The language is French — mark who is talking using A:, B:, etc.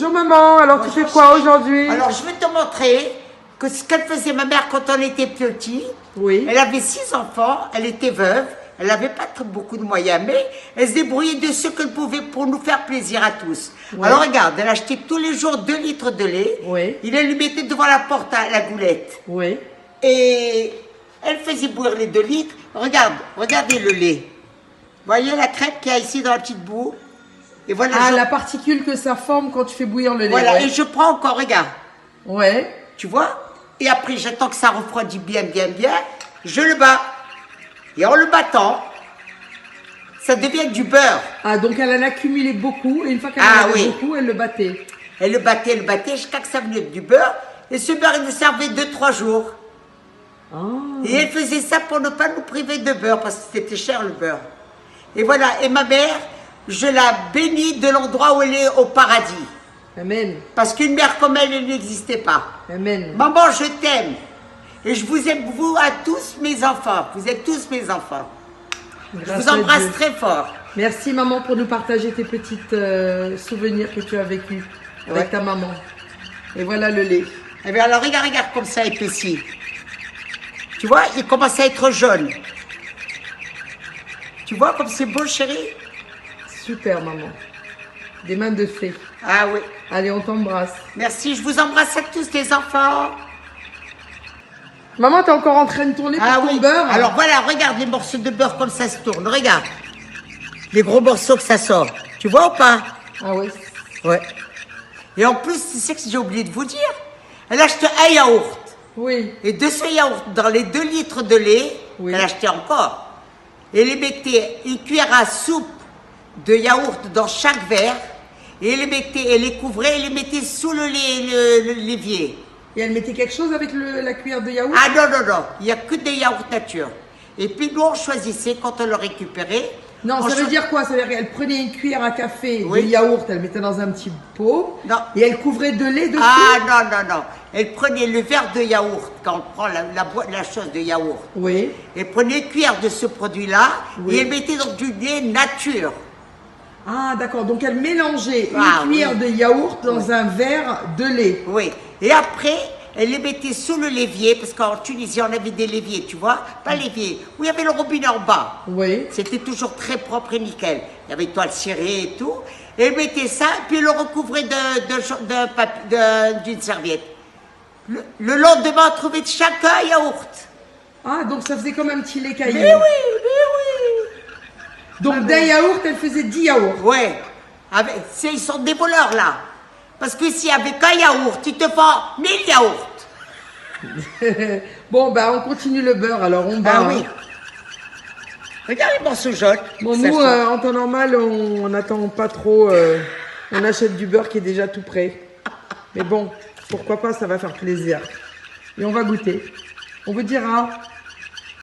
A: Bonjour maman, alors tu fais quoi aujourd'hui?
B: Alors je vais te montrer que ce qu'elle faisait ma mère quand on était petit.
A: Oui.
B: Elle avait 6 enfants, elle était veuve, elle n'avait pas beaucoup de moyens, mais elle se débrouillait de ce qu'elle pouvait pour nous faire plaisir à tous.
A: Oui.
B: Alors regarde, elle achetait tous les jours 2 litres de lait,
A: Oui.
B: il lui mettait devant la porte à la goulette.
A: Oui.
B: Et elle faisait bouillir les 2 litres. Regarde, regardez le lait. Voyez la crème qu'il y a ici dans la petite boue? Et voilà,
A: Ah, la particule que ça forme quand tu fais bouillir le lait.
B: voilà,
A: ouais.
B: et je prends encore, regarde.
A: Ouais.
B: Tu vois? Et après, j'attends que ça refroidit bien, je le bats. Et en le battant, ça devient du beurre.
A: Ah, donc elle en accumulait beaucoup, et une fois qu'elle en avait beaucoup, elle le battait.
B: Elle le battait, jusqu'à que ça venait du beurre. Et ce beurre, il nous servait 2-3 jours.
A: Ah.
B: Et elle faisait ça pour ne pas nous priver de beurre, parce que c'était cher le beurre. Et voilà, et ma mère, je la bénis de l'endroit où elle est au paradis.
A: Amen.
B: Parce qu'une mère comme elle n'existait pas.
A: Amen.
B: Maman, je t'aime. Et je vous aime, vous, à tous mes enfants. Vous êtes tous mes enfants. Je vous embrasse très fort.
A: Merci maman pour nous partager tes petites souvenirs que tu as vécus avec ta maman. Et voilà le lait.
B: Eh bien alors, regarde comme ça épaissi. Tu vois, il commence à être jaune. Tu vois comme c'est beau, chérie?
A: Super maman. Des mains de fée.
B: Ah oui.
A: Allez, on t'embrasse.
B: Merci, je vous embrasse à tous les enfants.
A: Maman, t'es encore en train de tourner pour ton beurre?
B: Alors voilà, regarde les morceaux de beurre comme ça se tournent. Regarde. Les gros morceaux que ça sort. Tu vois ou pas?
A: Ah oui.
B: Ouais. Et en plus, tu sais que j'ai oublié de vous dire, elle achetait un yaourt.
A: Oui.
B: Et de ce yaourt, dans les 2 litres de lait, elle achetait encore. Et elle mettait une cuillère à soupe de yaourt dans chaque verre. Et elle les couvrait et les mettait sous le lait, l'évier.
A: Et elle mettait quelque chose avec la cuillère de yaourt?
B: Ah non, il n'y a que des yaourts nature. Et puis nous, on choisissait quand on le récupérait.
A: Non, ça veut dire quoi? Ça veut dire qu'elle prenait une cuillère à café de yaourt, elle mettait dans un petit pot, et elle couvrait de lait dessus?
B: Ah non. Elle prenait le verre de yaourt, quand on prend la chose de yaourt.
A: Oui.
B: Elle prenait une cuillère de ce produit-là, et elle mettait dans du lait nature.
A: Ah d'accord, donc elle mélangeait une cuillère de yaourt dans un verre de lait.
B: Oui, et après, elle les mettait sous le l'évier, parce qu'en Tunisie, on avait des l'éviers, tu vois, pas l'évier, où il y avait le robinet en bas.
A: Oui.
B: C'était toujours très propre et nickel. Il y avait toile cirée et tout. Et elle mettait ça, puis elle le recouvrait d'une serviette. Le lendemain, on trouvait de chacun yaourt.
A: Ah, donc ça faisait comme un petit lait caillé.
B: Mais oui.
A: Donc d'un yaourt, elle faisait 10 yaourts.
B: Ouais. Ils sont des voleurs là. Parce que si avec un yaourt, tu te fais 1000 yaourts.
A: Bon, bah on continue le beurre, alors on bat.
B: Ah oui. Regarde les morceaux jaunes.
A: Bon, nous, en temps normal, on n'attend pas trop. On achète du beurre qui est déjà tout prêt. Mais bon, pourquoi pas, ça va faire plaisir. Et on va goûter. On vous dira.